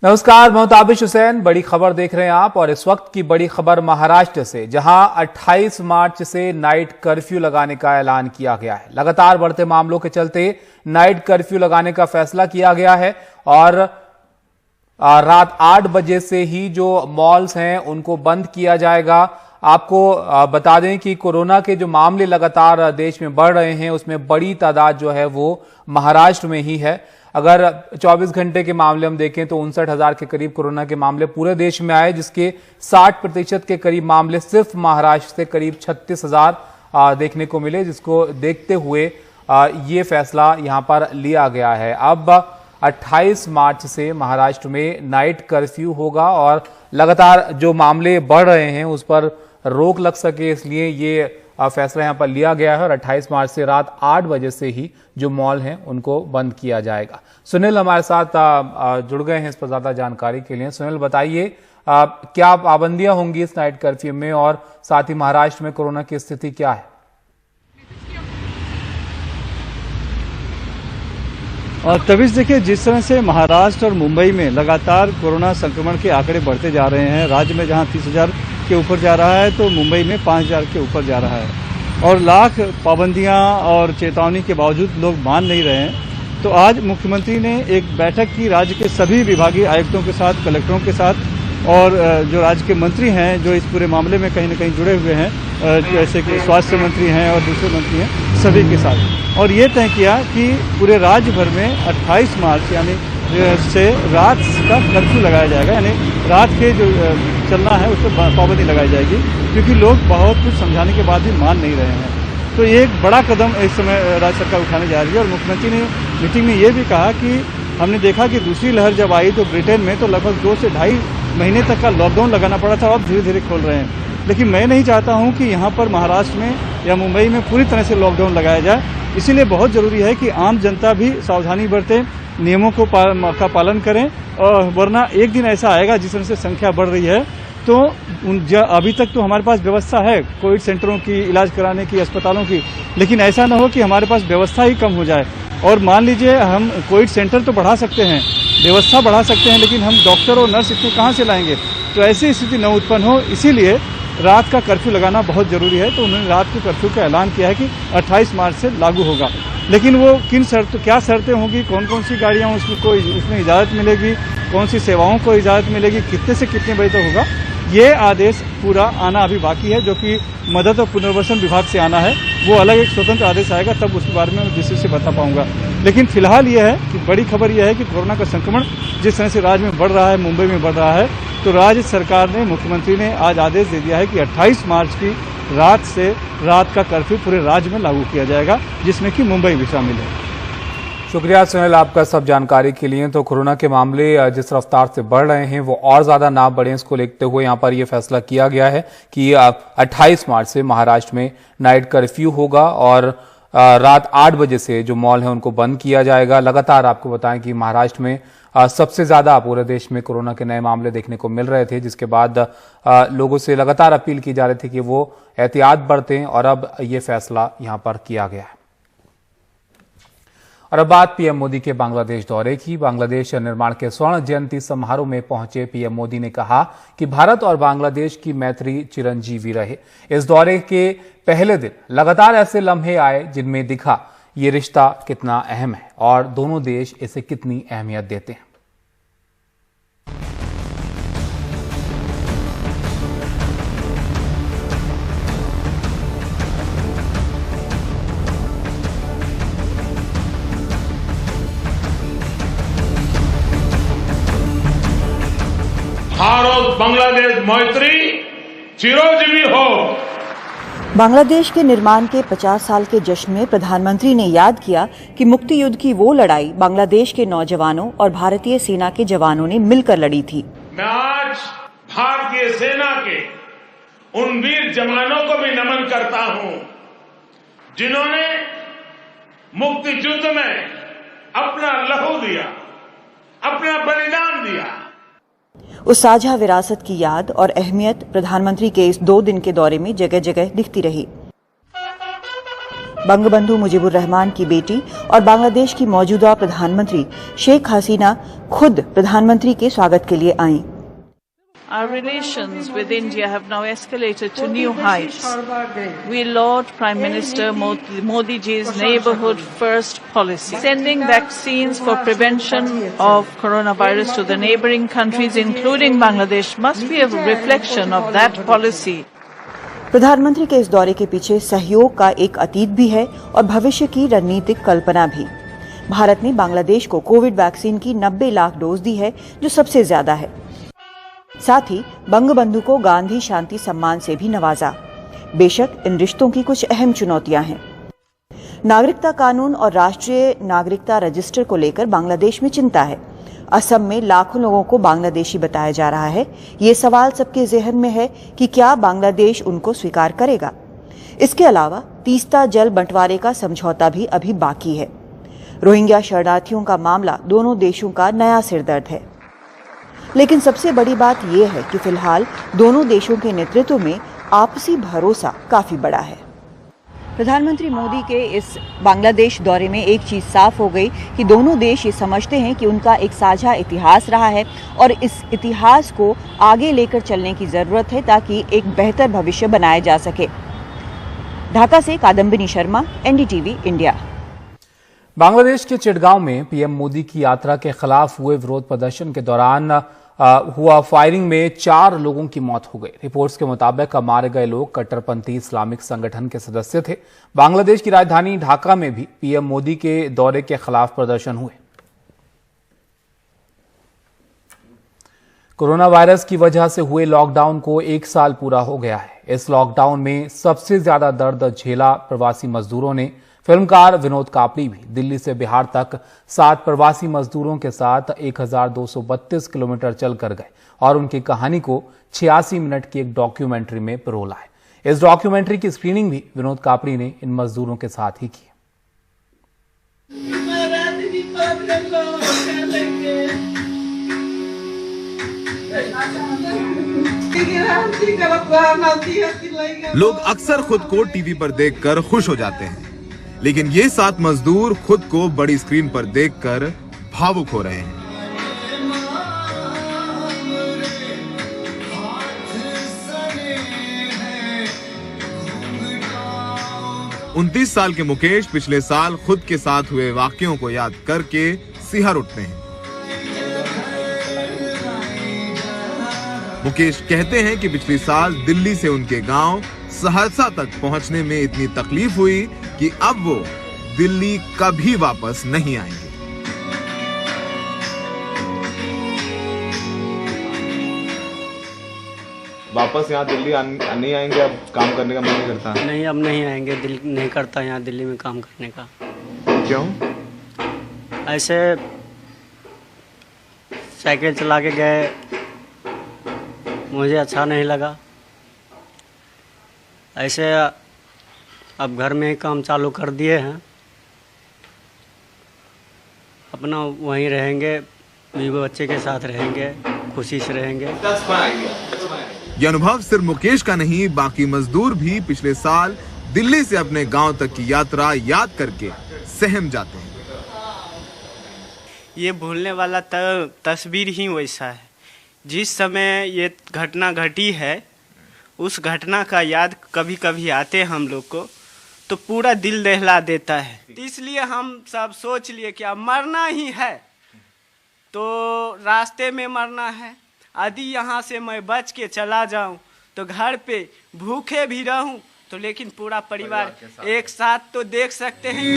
नमस्कार, मैं ताबिश हुसैन। बड़ी खबर देख रहे हैं आप और इस वक्त की बड़ी खबर महाराष्ट्र से, जहां 28 मार्च से नाइट कर्फ्यू लगाने का ऐलान किया गया है। लगातार बढ़ते मामलों के चलते नाइट कर्फ्यू लगाने का फैसला किया गया है और रात 8 बजे से ही जो मॉल्स हैं उनको बंद किया जाएगा। आपको बता दें कि कोरोना के जो मामले लगातार देश में बढ़ रहे हैं उसमें बड़ी तादाद जो है वो महाराष्ट्र में ही है। अगर 24 घंटे के मामले हम देखें तो 59,000 के करीब कोरोना के मामले पूरे देश में आए, जिसके 60% के करीब मामले सिर्फ महाराष्ट्र से करीब 36,000 देखने को मिले, जिसको देखते हुए ये फैसला यहां पर लिया गया है। अब 28 मार्च से महाराष्ट्र में नाइट कर्फ्यू होगा और लगातार जो मामले बढ़ रहे हैं उस पर रोक लग सके, इसलिए ये फैसला यहां पर लिया गया है और 28 मार्च से रात 8 बजे से ही जो मॉल हैं उनको बंद किया जाएगा। सुनील हमारे साथ जुड़ गए हैं इस पर ज्यादा जानकारी के लिए। सुनील, बताइए क्या पाबंदियां होंगी इस नाइट कर्फ्यू में और साथ ही महाराष्ट्र में कोरोना की स्थिति क्या है? और तभी देखिए, जिस तरह से महाराष्ट्र और मुंबई में लगातार कोरोना संक्रमण के आंकड़े बढ़ते जा रहे हैं, राज्य में जहां 30,000 के ऊपर जा रहा है तो मुंबई में 5,000 के ऊपर जा रहा है और लाख पाबंदियां और चेतावनी के बावजूद लोग मान नहीं रहे हैं। तो आज मुख्यमंत्री ने एक बैठक की राज्य के सभी विभागीय आयुक्तों के साथ, कलेक्टरों के साथ और जो राज्य के मंत्री हैं जो इस पूरे मामले में कहीं न कहीं जुड़े हुए हैं, जैसे कि स्वास्थ्य मंत्री हैं और दूसरे मंत्री हैं, सभी के साथ, और ये तय किया कि पूरे राज्य भर में 28 मार्च यानी से रात का कर्फ्यू लगाया जाएगा, यानी रात के जो चलना है उस पर पाबंदी लगाई जाएगी, क्योंकि लोग बहुत कुछ समझाने के बाद भी मान नहीं रहे हैं। तो ये एक बड़ा कदम इस समय राज्य सरकार उठाने जा रही है और मुख्यमंत्री ने मीटिंग में ये भी कहा कि हमने देखा कि दूसरी लहर जब आई तो ब्रिटेन में तो लगभग 2 से ढाई महीने तक का लॉकडाउन लगाना पड़ा था और अब धीरे धीरे खोल रहे हैं, लेकिन मैं नहीं चाहता हूं कि यहाँ पर महाराष्ट्र में या मुंबई में पूरी तरह से लॉकडाउन लगाया जाए। इसीलिए बहुत जरूरी है कि आम जनता भी सावधानी बरते, नियमों का पालन करें, और वरना एक दिन ऐसा आएगा जिस तरह से संख्या बढ़ रही है तो अभी तक तो हमारे पास व्यवस्था है कोविड सेंटरों की, इलाज कराने की, अस्पतालों की, लेकिन ऐसा न हो कि हमारे पास व्यवस्था ही कम हो जाए। और मान लीजिए हम कोविड सेंटर तो बढ़ा सकते हैं, व्यवस्था बढ़ा सकते हैं, लेकिन हम डॉक्टर और नर्स इतने कहाँ से लाएंगे? तो ऐसी स्थिति न उत्पन्न हो, इसीलिए रात का कर्फ्यू लगाना बहुत जरूरी है। तो उन्होंने रात के कर्फ्यू का ऐलान किया है कि 28 मार्च से लागू होगा, लेकिन वो क्या शर्तें होंगी, कौन कौन सी गाड़ियाँ उसमें इजाज़त मिलेगी, कौन सी सेवाओं को इजाज़त मिलेगी, कितने से कितने बजे तक होगा, ये आदेश पूरा आना अभी बाकी है, जो कि मदद और पुनर्वासन विभाग से आना है। वो अलग एक स्वतंत्र आदेश आएगा, तब उसके बारे में मैं विशेष से बता पाऊंगा। लेकिन फिलहाल ये है कि बड़ी खबर यह है कि कोरोना का संक्रमण जिस तरह से राज्य में बढ़ रहा है, मुंबई में बढ़ रहा है, तो राज्य सरकार ने, मुख्यमंत्री ने आज आदेश दे दिया है कि 28 मार्च की रात से रात का कर्फ्यू पूरे राज्य में लागू किया जाएगा, जिसमें कि मुंबई भी शामिल है। शुक्रिया सुनील आपका सब जानकारी के लिए। तो कोरोना के मामले जिस रफ्तार से बढ़ रहे हैं वो और ज्यादा ना बढ़े, इसको देखते हुए यहाँ पर यह फैसला किया गया है कि 28 मार्च से महाराष्ट्र में नाइट कर्फ्यू होगा और रात 8 बजे से जो मॉल है उनको बंद किया जाएगा। लगातार आपको बताएं कि महाराष्ट्र में सबसे ज्यादा पूरे देश में कोरोना के नए मामले देखने को मिल रहे थे, जिसके बाद लोगों से लगातार अपील की जा रही थी कि वो एहतियात बरतें और अब ये फैसला यहां पर किया गया है। और अब बात पीएम मोदी के बांग्लादेश दौरे की। बांग्लादेश निर्माण के स्वर्ण जयंती समारोह में पहुंचे पीएम मोदी ने कहा कि भारत और बांग्लादेश की मैत्री चिरंजीवी रहे। इस दौरे के पहले दिन लगातार ऐसे लम्हे आए जिनमें दिखा ये रिश्ता कितना अहम है और दोनों देश इसे कितनी अहमियत देते हैं। भारत बांग्लादेश मैत्री चिरंजीवी हो। बांग्लादेश के निर्माण के 50 साल के जश्न में प्रधानमंत्री ने याद किया कि मुक्ति युद्ध की वो लड़ाई बांग्लादेश के नौजवानों और भारतीय सेना के जवानों ने मिलकर लड़ी थी। मैं आज भारतीय सेना के उन वीर जवानों को भी नमन करता हूं जिन्होंने मुक्ति युद्ध में अपना लहू दिया, अपना बलिदान दिया। उस साझा विरासत की याद और अहमियत प्रधानमंत्री के इस 2 दिन के दौरे में जगह जगह दिखती रही। बंगबंधु मुजीबुर रहमान की बेटी और बांग्लादेश की मौजूदा प्रधानमंत्री शेख हसीना खुद प्रधानमंत्री के स्वागत के लिए आईं। Our relations with India have now escalated to new heights. We laud Prime Minister Modi ji's neighbourhood first policy. Sending vaccines for prevention of coronavirus to the neighbouring countries, including Bangladesh, must be a reflection of that policy. प्रधानमंत्री के इस दौरे के पीछे सहयोग का एक अतीत भी है और भविष्य की रणनीतिक कल्पना भी। भारत ने बांग्लादेश को कोविड वैक्सीन की 90 लाख डोज दी है, जो सबसे ज्यादा है। साथ ही बंगबंधु को गांधी शांति सम्मान से भी नवाजा। बेशक इन रिश्तों की कुछ अहम चुनौतियां हैं। नागरिकता कानून और राष्ट्रीय नागरिकता रजिस्टर को लेकर बांग्लादेश में चिंता है। असम में लाखों लोगों को बांग्लादेशी बताया जा रहा है। ये सवाल सबके जहन में है कि क्या बांग्लादेश उनको स्वीकार करेगा। इसके अलावा तीस्ता जल बंटवारे का समझौता भी अभी बाकी है। रोहिंग्या शरणार्थियों का मामला दोनों देशों का नया सिरदर्द है। लेकिन सबसे बड़ी बात यह है कि फिलहाल दोनों देशों के नेतृत्व में आपसी भरोसा काफी बड़ा है। प्रधानमंत्री मोदी के इस बांग्लादेश दौरे में एक चीज साफ हो गई कि दोनों देश ये समझते हैं कि उनका एक साझा इतिहास रहा है और इस इतिहास को आगे लेकर चलने की जरूरत है ताकि एक बेहतर भविष्य बनाया जा सके। ढाका से कादम्बिनी शर्मा, एनडीटीवी इंडिया। बांग्लादेश के चिटगांव में पीएम मोदी की यात्रा के खिलाफ हुए विरोध प्रदर्शन के दौरान हुआ फायरिंग में 4 लोगों की मौत हो गई। रिपोर्ट्स के मुताबिक मारे गए लोग कट्टरपंथी इस्लामिक संगठन के सदस्य थे। बांग्लादेश की राजधानी ढाका में भी पीएम मोदी के दौरे के खिलाफ प्रदर्शन हुए। कोरोना वायरस की वजह से हुए लॉकडाउन को 1 साल पूरा हो गया है। इस लॉकडाउन में सबसे ज्यादा दर्द झेला प्रवासी मजदूरों ने। फिल्मकार विनोद कापड़ी भी दिल्ली से बिहार तक 7 प्रवासी मजदूरों के साथ 1232 किलोमीटर चलकर गए और उनकी कहानी को 86 मिनट की एक डॉक्यूमेंट्री में पिरोला है। इस डॉक्यूमेंट्री की स्क्रीनिंग भी विनोद कापड़ी ने इन मजदूरों के साथ ही की। लोग अक्सर खुद को टीवी पर देखकर खुश हो जाते हैं, लेकिन ये 7 मजदूर खुद को बड़ी स्क्रीन पर देखकर भावुक हो रहे हैं। उनतीस साल के मुकेश पिछले साल खुद के साथ हुए वाकयों को याद करके सिहर उठते हैं। मुकेश कहते हैं कि पिछले साल दिल्ली से उनके गांव सहरसा तक पहुंचने में इतनी तकलीफ हुई कि अब वो दिल्ली कभी वापस नहीं आएंगे। वापस यहाँ दिल्ली नहीं आएंगे? अब काम करने का मन नहीं करता? नहीं, अब नहीं आएंगे। दिल नहीं करता यहाँ दिल्ली में काम करने का। क्यों? ऐसे साइकिल चला के गए, मुझे अच्छा नहीं लगा। ऐसे अब घर में ही काम चालू कर दिए हैं, अपना वहीं रहेंगे, बीवी बच्चे के साथ रहेंगे, खुशी से रहेंगे। यह अनुभव सिर्फ मुकेश का नहीं, बाकी मजदूर भी पिछले साल दिल्ली से अपने गांव तक की यात्रा याद करके सहम जाते हैं। ये भूलने वाला तस्वीर ही वैसा है। जिस समय ये घटना घटी है, उस घटना का याद कभी कभी आते हम लोग को तो पूरा दिल दहला देता है। इसलिए हम सब सोच लिए कि अब मरना ही है तो रास्ते में मरना है। यदि यहाँ से मैं बच के चला जाऊँ तो घर पे भूखे भी रहूँ तो लेकिन पूरा परिवार एक साथ तो देख सकते हैं।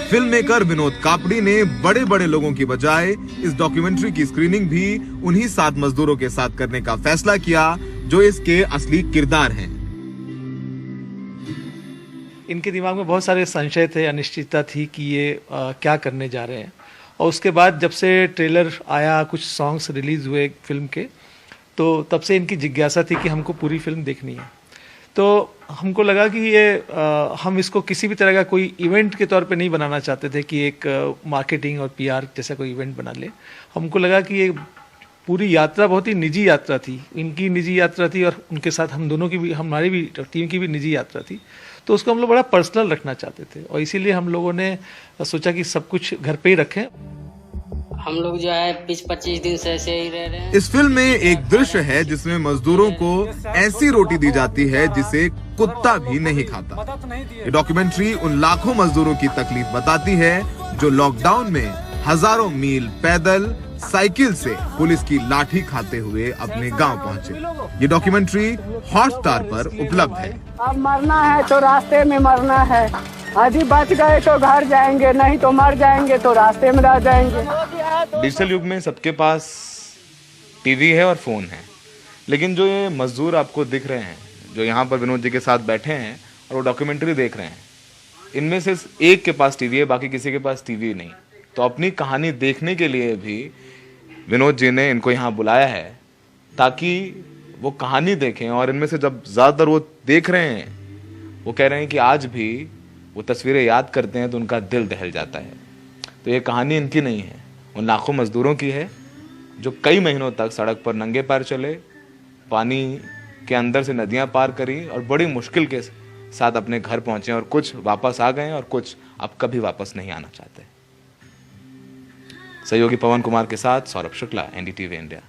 फिल्म मेकर विनोद कापड़ी ने बड़े बड़े लोगों की बजाय इस डॉक्यूमेंट्री की स्क्रीनिंग भी उन्हीं 7 मजदूरों के साथ करने का फैसला किया जो इसके असली किरदार हैं। इनके दिमाग में बहुत सारे संशय थे, अनिश्चितता थी कि ये क्या करने जा रहे हैं। और उसके बाद जब से ट्रेलर आया, कुछ सॉन्ग्स रिलीज हुए फिल्म के, तो तब से इनकी जिज्ञासा थी कि हमको पूरी फिल्म देखनी है। तो हमको लगा कि ये हम इसको किसी भी तरह का कोई इवेंट के तौर पे नहीं बनाना चाहते थे कि एक मार्केटिंग और पीआर जैसा कोई इवेंट बना ले। हमको लगा कि ये पूरी यात्रा बहुत ही निजी यात्रा थी, इनकी निजी यात्रा थी और उनके साथ हम दोनों की भी, हमारी भी टीम की भी निजी यात्रा थी। तो उसको हम लोग बड़ा पर्सनल रखना चाहते थे और इसीलिए हम लोगों ने सोचा कि सब कुछ घर पे ही रखें। हम लोग जो है 20-25 दिन से ऐसे ही रह रहे हैं। इस फिल्म में एक दृश्य है जिसमें मजदूरों को ऐसी रोटी दी जाती है जिसे कुत्ता भी नहीं खाता। ये डॉक्यूमेंट्री उन लाखों मजदूरों की तकलीफ बताती है जो लॉकडाउन में हजारों मील पैदल साइकिल से पुलिस की लाठी खाते हुए अपने गांव पहुंचे। ये डॉक्यूमेंट्री हॉटस्टार पर उपलब्ध है। अब मरना है तो रास्ते में मरना है, यदि बच गए तो घर जाएंगे, नहीं तो मर जाएंगे तो रास्ते में रह जाएंगे। डिजिटल युग में सबके पास टीवी है और फोन है, लेकिन जो ये मजदूर आपको दिख रहे हैं, जो यहाँ पर विनोद जी के साथ बैठे हैं और वो डॉक्यूमेंट्री देख रहे हैं, इनमें से एक के पास टीवी है, बाकी किसी के पास टीवी नहीं। तो अपनी कहानी देखने के लिए भी विनोद जी ने इनको यहाँ बुलाया है ताकि वो कहानी देखें। और इनमें से जब ज़्यादातर वो देख रहे हैं, वो कह रहे हैं कि आज भी वो तस्वीरें याद करते हैं तो उनका दिल दहल जाता है। तो ये कहानी इनकी नहीं है, उन लाखों मजदूरों की है जो कई महीनों तक सड़क पर नंगे पैर चले, पानी के अंदर से नदियां पार करी और बड़ी मुश्किल के साथ अपने घर पहुंचे। और कुछ वापस आ गए और कुछ अब कभी वापस नहीं आना चाहते। सहयोगी पवन कुमार के साथ सौरभ शुक्ला, NDTV इंडिया।